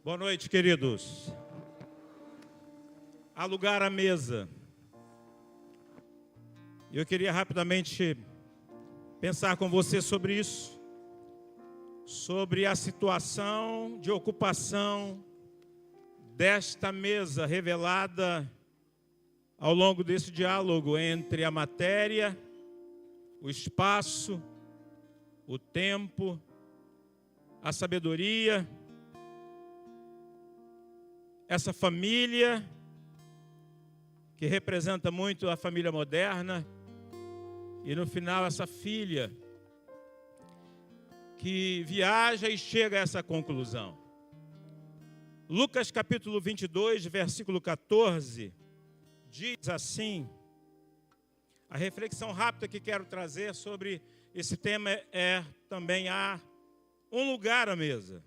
Boa noite, queridos. Há lugar à mesa. Eu queria rapidamente pensar com você sobre isso, sobre a situação de ocupação desta mesa revelada ao longo desse diálogo entre a matéria, o espaço, o tempo, a sabedoria, essa família que representa muito a família moderna e no final essa filha que viaja e chega a essa conclusão. Lucas capítulo 22, versículo 14, diz assim, a reflexão rápida que quero trazer sobre esse tema é também há um lugar à mesa.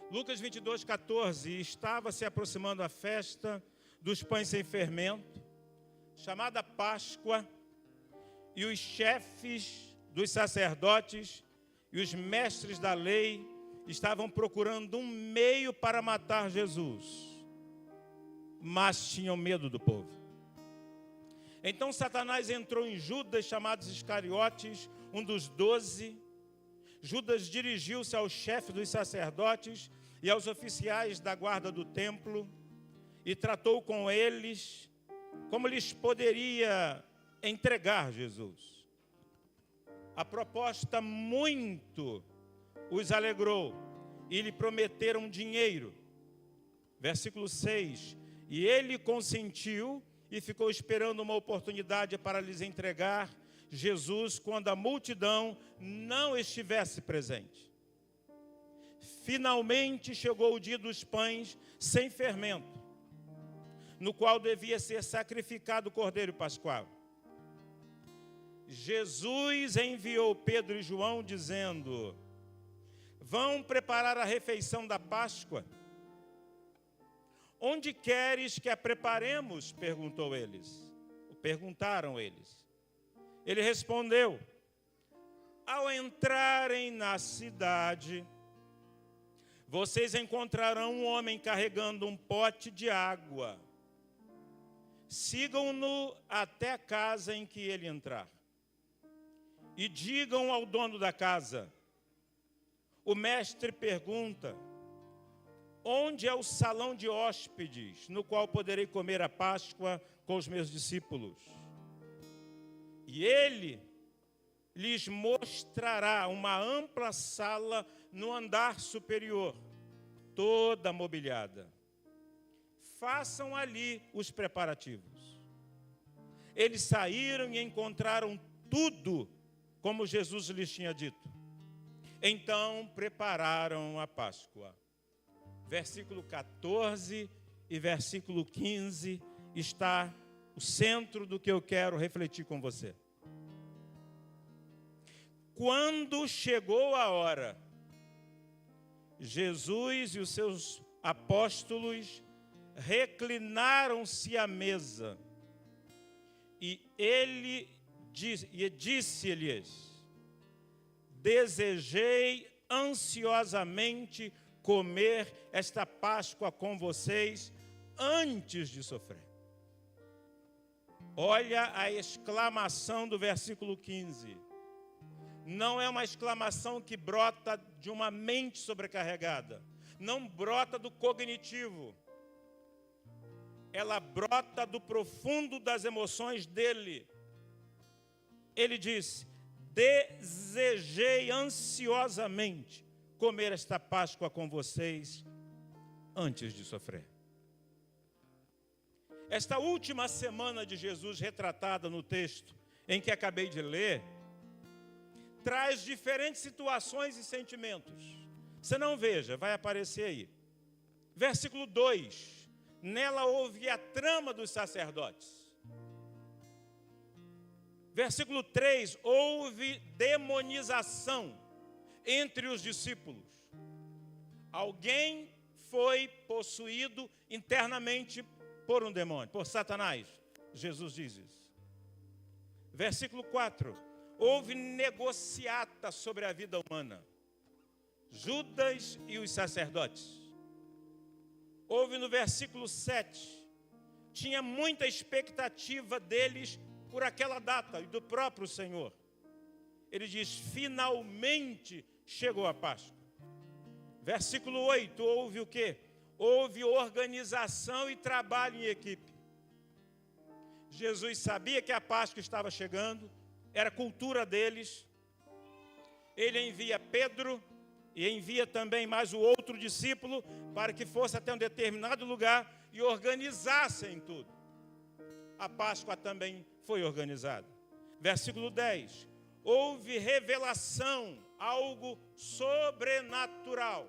Lucas 22, 14, estava se aproximando a festa dos pães sem fermento, chamada Páscoa, e os chefes dos sacerdotes e os mestres da lei estavam procurando um meio para matar Jesus, mas tinham medo do povo. Então Satanás entrou em Judas, chamado Iscariotes, um dos 12. Judas dirigiu-se ao chefe dos sacerdotes e aos oficiais da guarda do templo e tratou com eles como lhes poderia entregar Jesus. A proposta muito os alegrou e lhe prometeram dinheiro. Versículo 6, e ele consentiu e ficou esperando uma oportunidade para lhes entregar Jesus quando a multidão não estivesse presente. Finalmente chegou o dia dos pães sem fermento, no qual devia ser sacrificado o cordeiro pascual. Jesus enviou Pedro e João dizendo: vão preparar a refeição da Páscoa. Onde queres que a preparemos? Perguntaram eles. Ele respondeu: ao entrarem na cidade, vocês encontrarão um homem carregando um pote de água. Sigam-no até a casa em que ele entrar. E digam ao dono da casa: o mestre pergunta, onde é o salão de hóspedes, no qual poderei comer a Páscoa com os meus discípulos? E ele lhes mostrará uma ampla sala no andar superior, toda mobiliada. Façam ali os preparativos. Eles saíram e encontraram tudo como Jesus lhes tinha dito. Então prepararam a Páscoa. Versículo 14 e versículo 15 está o centro do que eu quero refletir com você. Quando chegou a hora, Jesus e os seus apóstolos reclinaram-se à mesa e ele disse-lhes: desejei ansiosamente comer esta Páscoa com vocês antes de sofrer. Olha a exclamação do versículo 15. Não é uma exclamação que brota de uma mente sobrecarregada. Não brota do cognitivo. Ela brota do profundo das emoções dele. Ele disse: desejei ansiosamente comer esta Páscoa com vocês antes de sofrer. Esta última semana de Jesus retratada no texto em que acabei de ler, traz diferentes situações e sentimentos. Você não veja, vai aparecer aí. Versículo 2, nela houve a trama dos sacerdotes. Versículo 3, houve demonização entre os discípulos. Alguém foi possuído internamente por um demônio, por Satanás. Jesus diz isso. Versículo 4, houve negociata sobre a vida humana. Judas e os sacerdotes. houve no versículo 7, tinha muita expectativa deles por aquela data e do próprio Senhor. Ele diz, finalmente chegou a Páscoa. Versículo 8, houve o quê? Houve organização e trabalho em equipe. Jesus sabia que a Páscoa estava chegando, era cultura deles. Ele envia Pedro e envia também mais o outro discípulo para que fosse até um determinado lugar e organizassem tudo. A Páscoa também foi organizada. Versículo 10. Houve revelação, algo sobrenatural.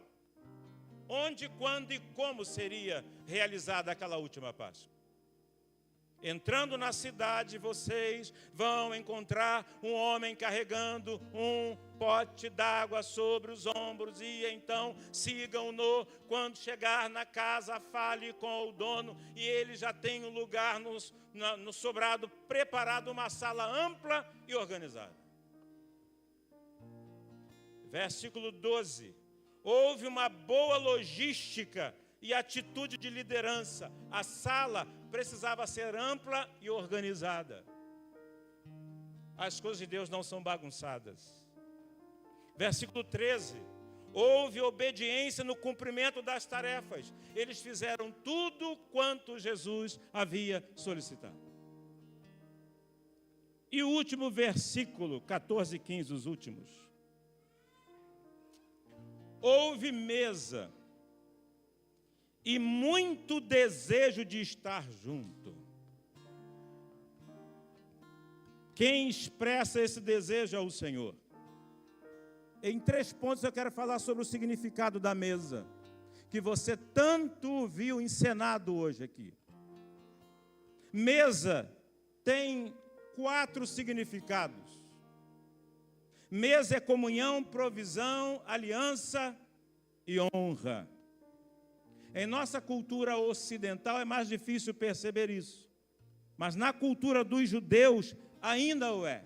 Onde, quando e como seria realizada aquela última Páscoa? Entrando na cidade, vocês vão encontrar um homem carregando um pote d'água sobre os ombros e então sigam-no. Quando chegar na casa, fale com o dono e ele já tem um lugar no sobrado preparado, uma sala ampla e organizada. Versículo 12. Houve uma boa logística e atitude de liderança. A sala precisava ser ampla e organizada. As coisas de Deus não são bagunçadas. Versículo 13. Houve obediência no cumprimento das tarefas. Eles fizeram tudo quanto Jesus havia solicitado. E o último versículo, 14 e 15, os últimos. Houve mesa e muito desejo de estar junto. Quem expressa esse desejo é o Senhor. Em 3 pontos eu quero falar sobre o significado da mesa, que você tanto viu encenado hoje aqui. Mesa tem 4 significados. Mesa é comunhão, provisão, aliança e honra. Em nossa cultura ocidental é mais difícil perceber isso. Mas na cultura dos judeus ainda o é.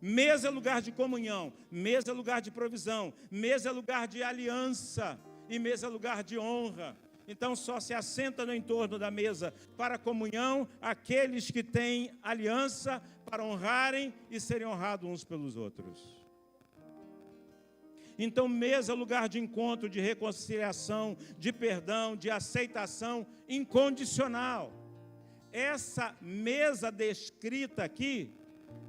Mesa é lugar de comunhão, mesa é lugar de provisão, mesa é lugar de aliança e mesa é lugar de honra. Então só se assenta no entorno da mesa para comunhão aqueles que têm aliança para honrarem e serem honrados uns pelos outros. Então, mesa é lugar de encontro, de reconciliação, de perdão, de aceitação incondicional. Essa mesa descrita aqui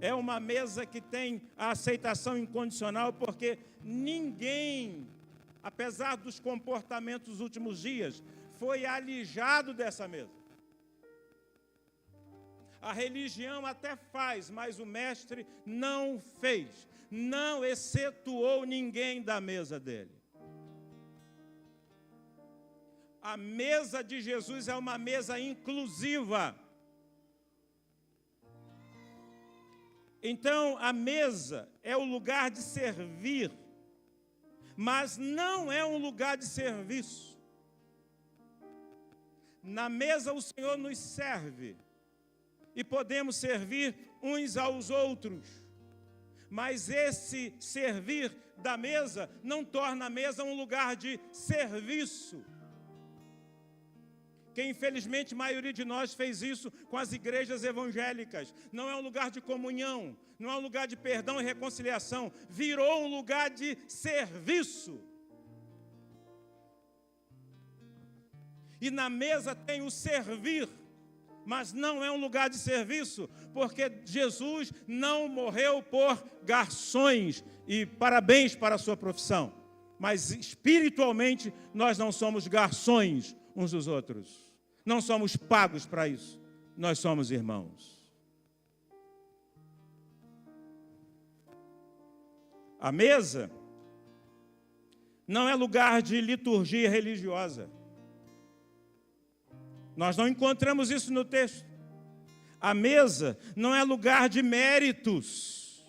é uma mesa que tem a aceitação incondicional, porque ninguém, apesar dos comportamentos dos últimos dias, foi alijado dessa mesa. A religião até faz, mas o mestre não fez. Não excetuou ninguém da mesa dele. A mesa de Jesus é uma mesa inclusiva. Então, a mesa é o lugar de servir, mas não é um lugar de serviço. Na mesa o Senhor nos serve e podemos servir uns aos outros. Mas esse servir da mesa não torna a mesa um lugar de serviço. Que infelizmente a maioria de nós fez isso com as igrejas evangélicas. Não é um lugar de comunhão, não é um lugar de perdão e reconciliação. Virou um lugar de serviço. E na mesa tem o servir. Mas não é um lugar de serviço, porque Jesus não morreu por garçons, e parabéns para a sua profissão. Mas espiritualmente nós não somos garçons uns dos outros. Não somos pagos para isso. Nós somos irmãos. A mesa não é lugar de liturgia religiosa. Nós não encontramos isso no texto. A mesa não é lugar de méritos.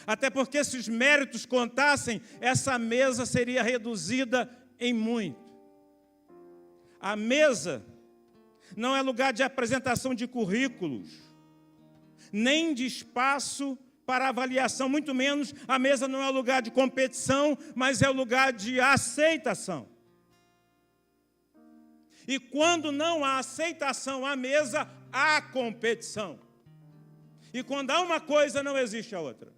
Até porque se os méritos contassem, essa mesa seria reduzida em muito. A mesa não é lugar de apresentação de currículos, nem de espaço para avaliação, muito menos a mesa não é lugar de competição, mas é o lugar de aceitação. E quando não há aceitação à mesa, há competição. E quando há uma coisa, não existe a outra.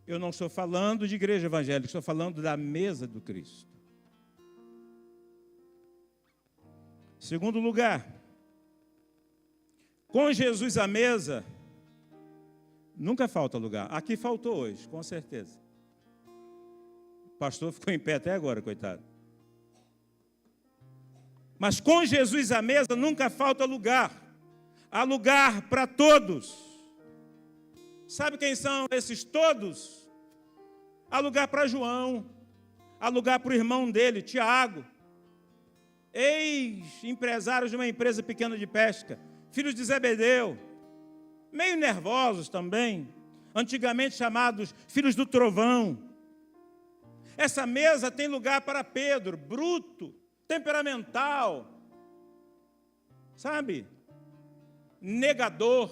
Eu não estou falando de igreja evangélica, estou falando da mesa do Cristo. Segundo lugar, com Jesus à mesa, nunca falta lugar. Aqui faltou hoje, com certeza. O pastor ficou em pé até agora, coitado. Mas com Jesus à mesa, nunca falta lugar. Há lugar para todos. Sabe quem são esses todos? Há lugar para João. Há lugar para o irmão dele, Tiago. Ex-empresários de uma empresa pequena de pesca. Filhos de Zebedeu. Meio nervosos também. Antigamente chamados filhos do trovão. Essa mesa tem lugar para Pedro, bruto, temperamental. Sabe? Negador.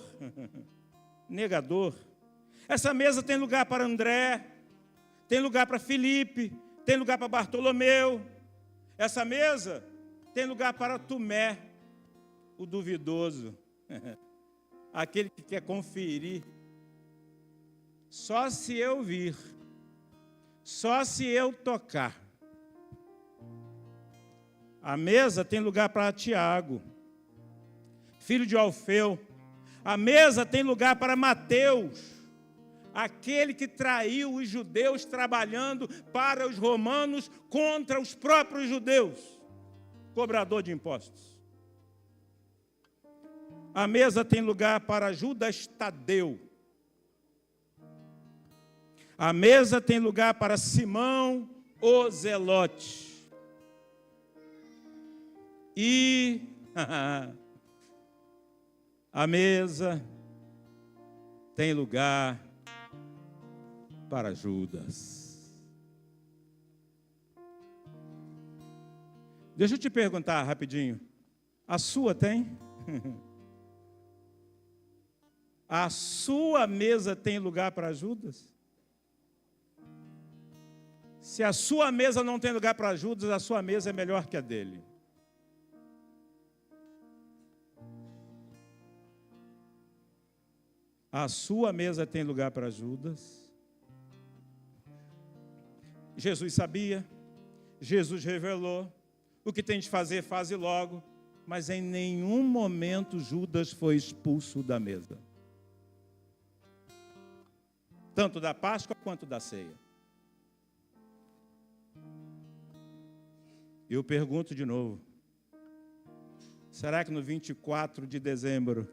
Negador. Essa mesa tem lugar para André, tem lugar para Filipe, tem lugar para Bartolomeu. Essa mesa tem lugar para Tomé, o duvidoso, aquele que quer conferir. Só se eu vir, só se eu tocar. A mesa tem lugar para Tiago, filho de Alfeu. A mesa tem lugar para Mateus, aquele que traiu os judeus trabalhando para os romanos contra os próprios judeus, cobrador de impostos. A mesa tem lugar para Judas Tadeu. A mesa tem lugar para Simão o Zelote. E a mesa tem lugar para Judas. Deixa eu te perguntar rapidinho. A sua tem? A sua mesa tem lugar para Judas? Se a sua mesa não tem lugar para Judas, a sua mesa é melhor que a dele. A sua mesa tem lugar para Judas. Jesus sabia, Jesus revelou, o que tem de fazer, faze logo, mas em nenhum momento Judas foi expulso da mesa. Tanto da Páscoa quanto da ceia. Eu pergunto de novo, será que no 24 de dezembro,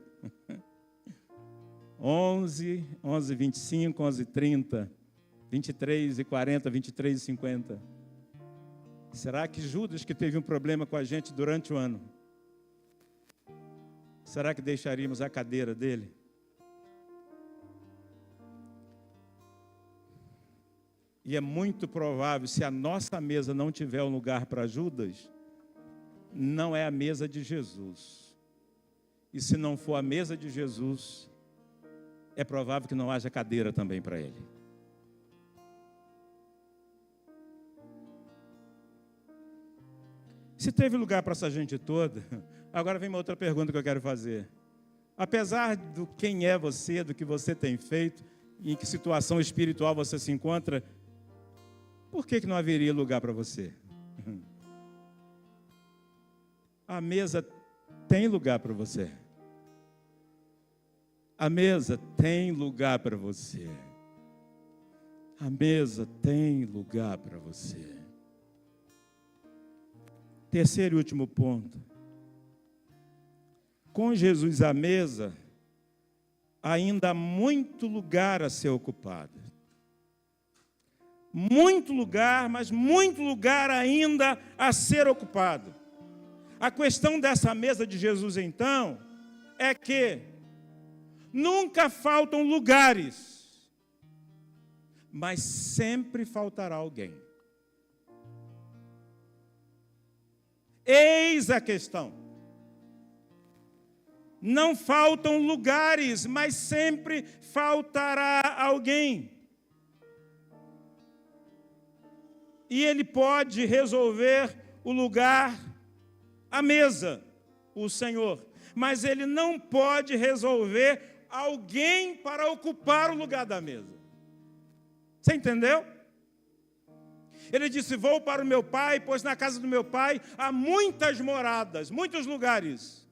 11, 11h25, 11h30, 23h40, 23h50. Será que Judas, que teve um problema com a gente durante o ano, será que deixaríamos a cadeira dele? E é muito provável, se a nossa mesa não tiver um lugar para Judas, não é a mesa de Jesus. E se não for a mesa de Jesus, é provável que não haja cadeira também para ele. Se teve lugar para essa gente toda, agora vem uma outra pergunta que eu quero fazer. Apesar do quem é você, do que você tem feito, em que situação espiritual você se encontra, por que não haveria lugar para você? A mesa tem lugar para você. A mesa tem lugar para você. A mesa tem lugar para você. Terceiro e último ponto. Com Jesus à mesa, ainda há muito lugar a ser ocupado. Muito lugar, mas muito lugar ainda a ser ocupado. A questão dessa mesa de Jesus, então, é que nunca faltam lugares, mas sempre faltará alguém. Eis a questão. Não faltam lugares, mas sempre faltará alguém. E Ele pode resolver o lugar, a mesa, o Senhor. Mas Ele não pode resolver alguém para ocupar o lugar da mesa. Você entendeu? Ele disse, vou para o meu pai, pois na casa do meu pai há muitas moradas, muitos lugares.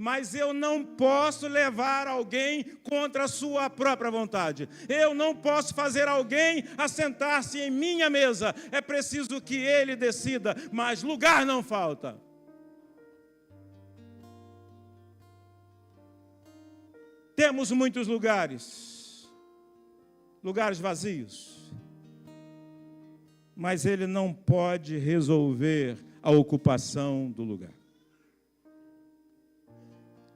Mas eu não posso levar alguém contra a sua própria vontade. Eu não posso fazer alguém assentar-se em minha mesa. É preciso que ele decida, mas lugar não falta. Temos muitos lugares vazios. Mas ele não pode resolver a ocupação do lugar.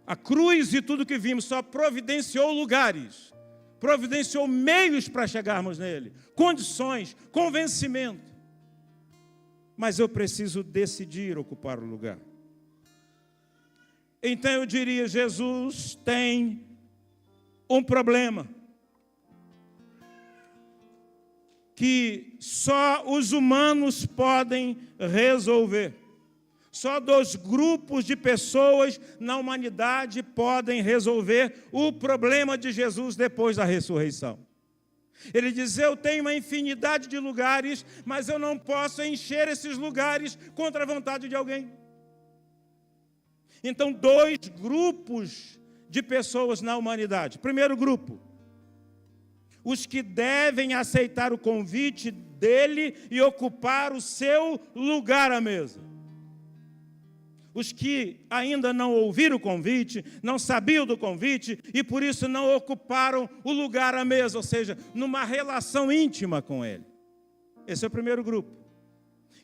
A cruz e tudo que vimos só providenciou lugares, providenciou meios para chegarmos nele, condições, convencimento. Mas eu preciso decidir ocupar o lugar. Então eu diria, Jesus tem um problema que só os humanos podem resolver. Só 2 grupos de pessoas na humanidade podem resolver o problema de Jesus depois da ressurreição. Ele diz, eu tenho uma infinidade de lugares, mas eu não posso encher esses lugares contra a vontade de alguém. Então, 2 grupos de pessoas na humanidade. Primeiro grupo, os que devem aceitar o convite dele e ocupar o seu lugar à mesa. Os que ainda não ouviram o convite, não sabiam do convite e por isso não ocuparam o lugar à mesa, ou seja, numa relação íntima com ele. Esse é o primeiro grupo.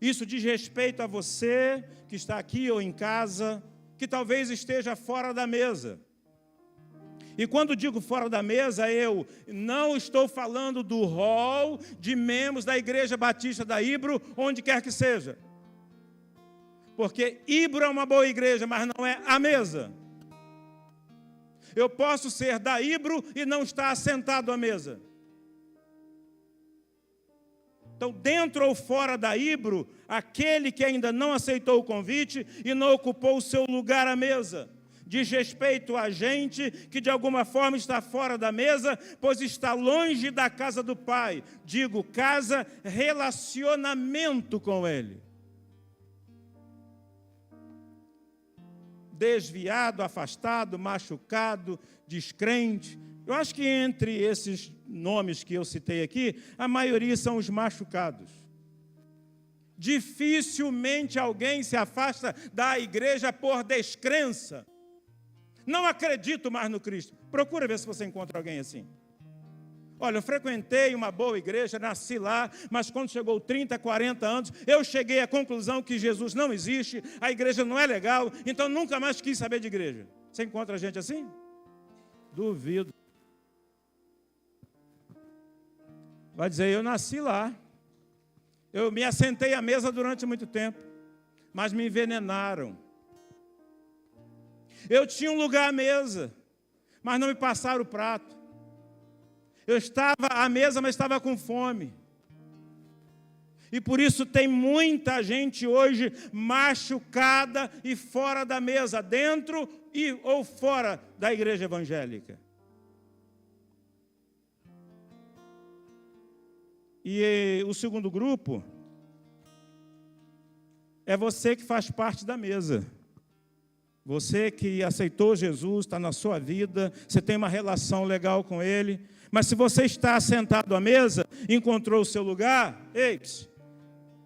Isso diz respeito a você que está aqui ou em casa, que talvez esteja fora da mesa. E quando digo fora da mesa, eu não estou falando do hall de membros da Igreja Batista da Híbro, onde quer que seja. Porque Híbro é uma boa igreja, mas não é a mesa. Eu posso ser da Híbro e não estar sentado à mesa. Então, dentro ou fora da Híbro, aquele que ainda não aceitou o convite e não ocupou o seu lugar à mesa, diz respeito a gente que de alguma forma está fora da mesa, pois está longe da casa do Pai. Digo, casa, relacionamento com Ele. Desviado, afastado, machucado, descrente. Eu acho que entre esses nomes que eu citei aqui, a maioria são os machucados. Dificilmente alguém se afasta da igreja por descrença. Não acredito mais no Cristo. Procura ver se você encontra alguém assim. Olha, eu frequentei uma boa igreja, nasci lá, mas quando chegou 30, 40 anos, eu cheguei à conclusão que Jesus não existe, a igreja não é legal, então nunca mais quis saber de igreja. Você encontra gente assim? Duvido. Vai dizer, eu nasci lá, eu me assentei à mesa durante muito tempo, mas me envenenaram. Eu tinha um lugar à mesa, mas não me passaram o prato. Eu estava à mesa, mas estava com fome. E por isso tem muita gente hoje machucada e fora da mesa, dentro ou fora da igreja evangélica. E o segundo grupo é você que faz parte da mesa. Você que aceitou Jesus, está na sua vida, você tem uma relação legal com Ele. Mas se você está sentado à mesa, encontrou o seu lugar,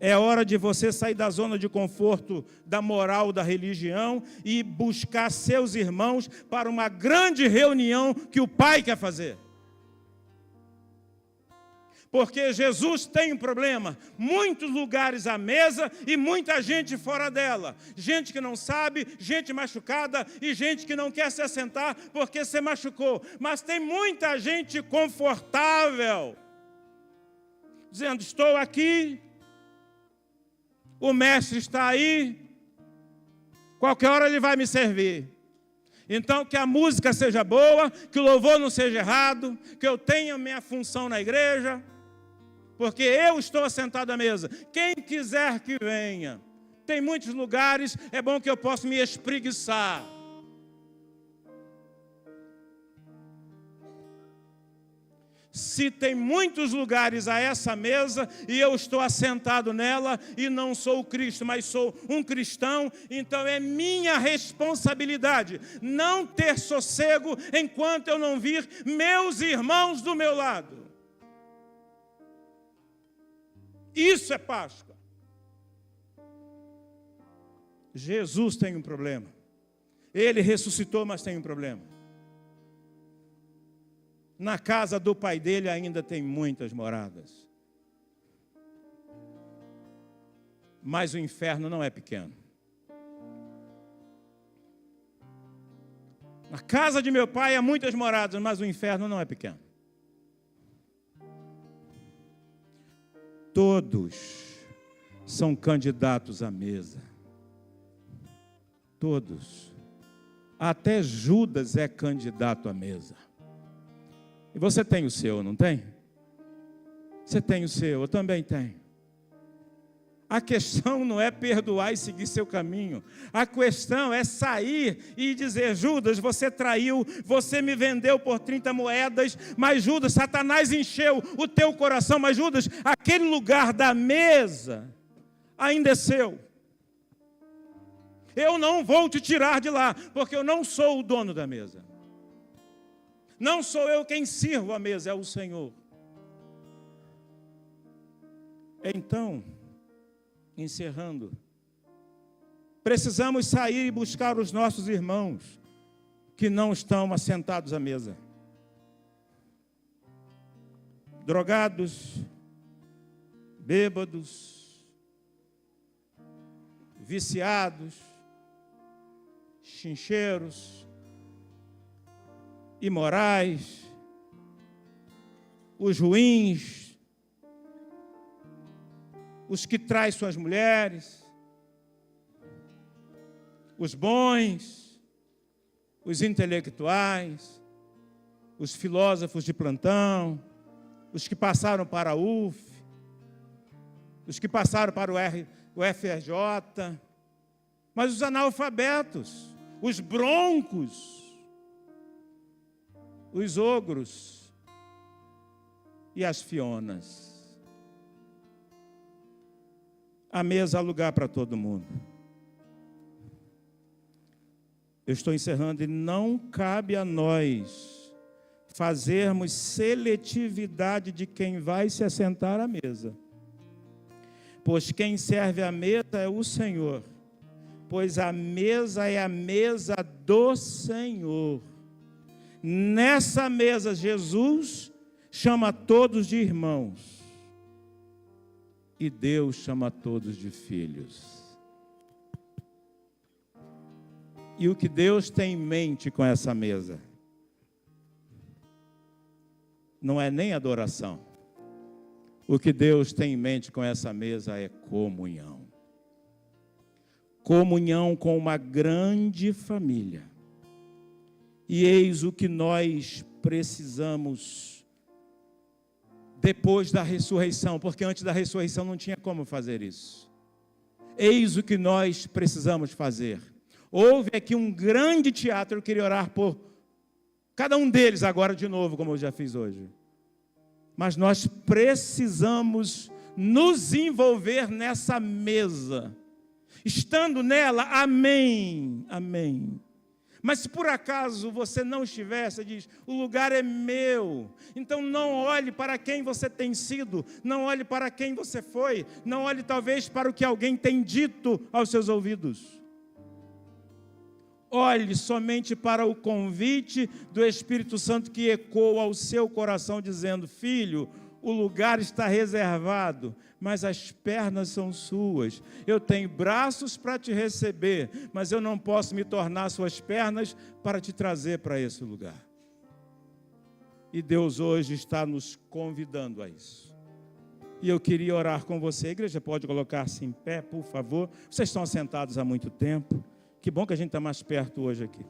é hora de você sair da zona de conforto da moral da religião e buscar seus irmãos para uma grande reunião que o Pai quer fazer. Porque Jesus tem um problema, muitos lugares à mesa e muita gente fora dela. Gente que não sabe, gente machucada e gente que não quer se assentar porque se machucou. Mas tem muita gente confortável, dizendo, estou aqui, o mestre está aí, qualquer hora ele vai me servir. Então, que a música seja boa, que o louvor não seja errado, que eu tenha minha função na igreja. porque eu estou assentado à mesa. Quem quiser que venha. Tem muitos lugares, é bom que eu possa me espreguiçar. Se tem muitos lugares a essa mesa e eu estou assentado nela e não sou o Cristo, mas sou um cristão, então é minha responsabilidade não ter sossego enquanto eu não vir meus irmãos do meu lado. Isso é Páscoa. Jesus tem um problema. Ele ressuscitou, mas tem um problema. Na casa do pai dele ainda tem muitas moradas. Mas o inferno não é pequeno. Na casa de meu pai há muitas moradas, mas o inferno não é pequeno. Todos são candidatos à mesa. Todos. Até Judas é candidato à mesa. E você tem o seu, não tem? Você tem o seu, eu também tenho. A questão não é perdoar e seguir seu caminho. A questão é sair e dizer: Judas, você traiu, você me vendeu por 30 moedas, mas Judas, Satanás encheu o teu coração, mas Judas, aquele lugar da mesa ainda é seu. Eu não vou te tirar de lá, porque eu não sou o dono da mesa. Não sou eu quem sirvo a mesa, é o Senhor. Então, encerrando, precisamos sair e buscar os nossos irmãos que não estão assentados à mesa. Drogados, bêbados, viciados, chincheiros, imorais, os ruins, os que traem suas mulheres, os bons, os intelectuais, os filósofos de plantão, os que passaram para a UF, os que passaram para o FRJ, mas os analfabetos, os broncos, os ogros e as fionas. A mesa há lugar para todo mundo. Eu estou encerrando e não cabe a nós fazermos seletividade de quem vai se assentar à mesa. Pois quem serve à mesa é o Senhor. Pois a mesa é a mesa do Senhor. Nessa mesa, Jesus chama todos de irmãos. E Deus chama todos de filhos. E o que Deus tem em mente com essa mesa? Não é nem adoração. O que Deus tem em mente com essa mesa é comunhão. Comunhão com uma grande família. E eis o que nós precisamos depois da ressurreição, porque antes da ressurreição não tinha como fazer isso. Eis o que nós precisamos fazer. Houve aqui um grande teatro, eu queria orar por cada um deles agora de novo, como eu já fiz hoje. Mas nós precisamos nos envolver nessa mesa. Estando nela, amém, amém. Mas se por acaso você não estiver, você diz: o lugar é meu. Então não olhe para quem você tem sido, não olhe para quem você foi, não olhe talvez para o que alguém tem dito aos seus ouvidos. Olhe somente para o convite do Espírito Santo que ecoa ao seu coração dizendo: filho, o lugar está reservado, mas as pernas são suas. Eu tenho braços para te receber, mas eu não posso me tornar suas pernas para te trazer para esse lugar. E Deus hoje está nos convidando a isso. E eu queria orar com você. A igreja pode colocar-se em pé, por favor. Vocês estão sentados há muito tempo. Que bom que a gente está mais perto hoje aqui.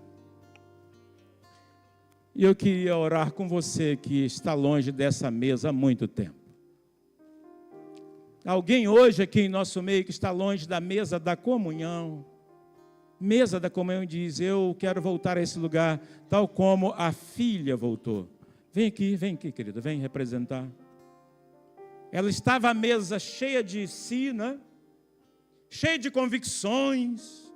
E eu queria orar com você que está longe dessa mesa há muito tempo. Alguém hoje aqui em nosso meio que está longe da mesa da comunhão. Mesa da comunhão diz, eu quero voltar a esse lugar, tal como a filha voltou. Vem aqui, querida, vem representar. Ela estava à mesa cheia de si, né? Cheia de convicções,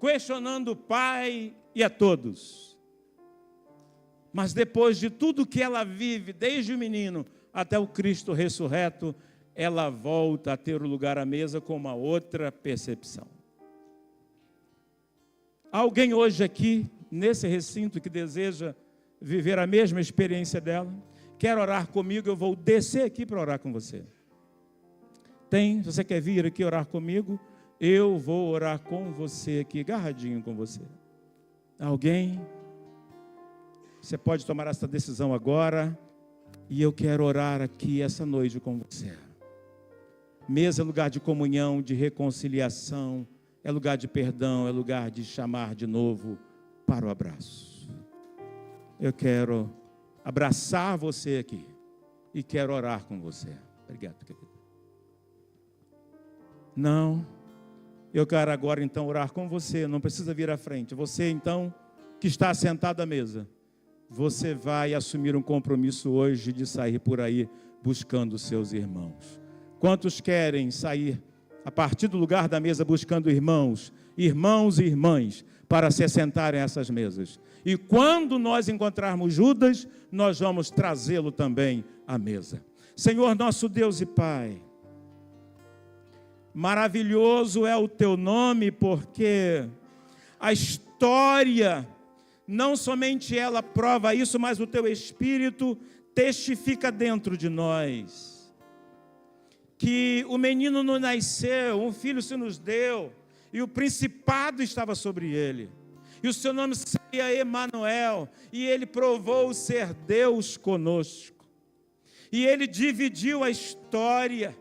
questionando o pai e a todos. Mas depois de tudo que ela vive, desde o menino até o Cristo ressurreto, ela volta a ter o lugar à mesa com uma outra percepção. Há alguém hoje aqui, nesse recinto, que deseja viver a mesma experiência dela? Quer orar comigo? Eu vou descer aqui para orar com você. Você quer vir aqui orar comigo? Eu vou orar com você aqui, agarradinho com você. Alguém? Você pode tomar essa decisão agora. E eu quero orar aqui essa noite com você. Mesa é lugar de comunhão, de reconciliação, é lugar de perdão, é lugar de chamar de novo para o abraço. Eu quero abraçar você aqui e quero orar com você. Obrigado, querido. Não, eu quero agora então orar com você, não precisa vir à frente. Você então, que está sentado à mesa, você vai assumir um compromisso hoje de sair por aí buscando seus irmãos. Quantos querem sair a partir do lugar da mesa buscando irmãos e irmãs, para se assentarem a essas mesas? E quando nós encontrarmos Judas, nós vamos trazê-lo também à mesa. Senhor nosso Deus e Pai, maravilhoso é o teu nome, porque a história, não somente ela prova isso, mas o teu Espírito testifica dentro de nós que o menino não nasceu, um filho se nos deu, e o principado estava sobre ele, e o seu nome seria Emanuel, e ele provou ser Deus conosco, e ele dividiu a história.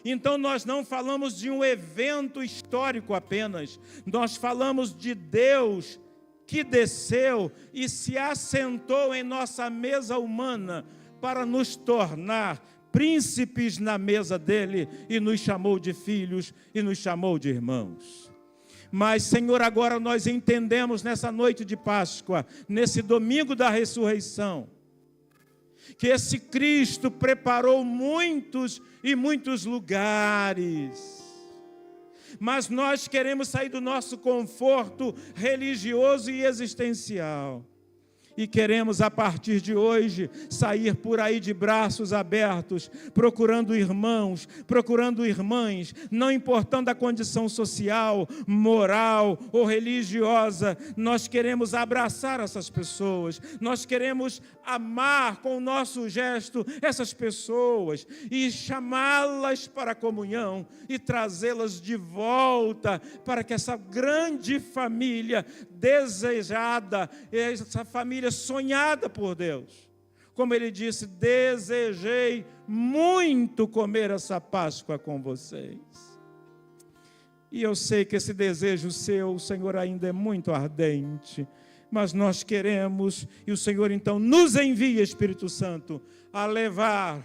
Então nós não falamos de um evento histórico apenas, nós falamos de Deus que desceu e se assentou em nossa mesa humana para nos tornar príncipes na mesa dele, e nos chamou de filhos e nos chamou de irmãos. Mas, Senhor, agora nós entendemos nessa noite de Páscoa, nesse domingo da ressurreição, que esse Cristo preparou muitos e muitos lugares. Mas nós queremos sair do nosso conforto religioso e existencial. E queremos, a partir de hoje, sair por aí de braços abertos, procurando irmãos, procurando irmãs, não importando a condição social, moral ou religiosa. Nós queremos abraçar essas pessoas, nós queremos amar com o nosso gesto essas pessoas e chamá-las para a comunhão e trazê-las de volta para que essa grande família desejada, essa família sonhada por Deus, como ele disse, desejei muito comer essa Páscoa com vocês. E eu sei que esse desejo seu, Senhor, ainda é muito ardente, mas nós queremos, e o Senhor então nos envia, Espírito Santo, a levar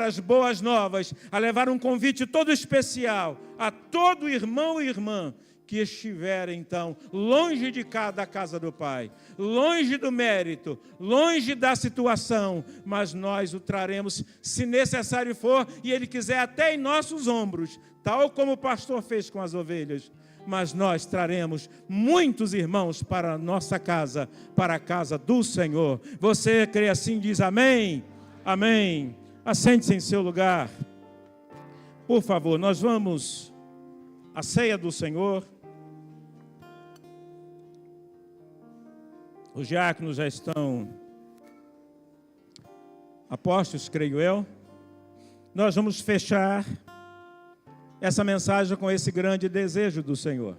as boas novas, a levar um convite todo especial a todo irmão e irmã que estiver então longe de cá da casa do Pai, longe do mérito, longe da situação, mas nós o traremos, se necessário for, e Ele quiser, até em nossos ombros, tal como o pastor fez com as ovelhas. Mas nós traremos muitos irmãos para a nossa casa, para a casa do Senhor. Você crê assim, diz amém? Amém. Assente-se em seu lugar. Por favor, nós vamos à ceia do Senhor. Os diáconos já estão apostos, creio eu. Nós vamos fechar essa mensagem com esse grande desejo do Senhor.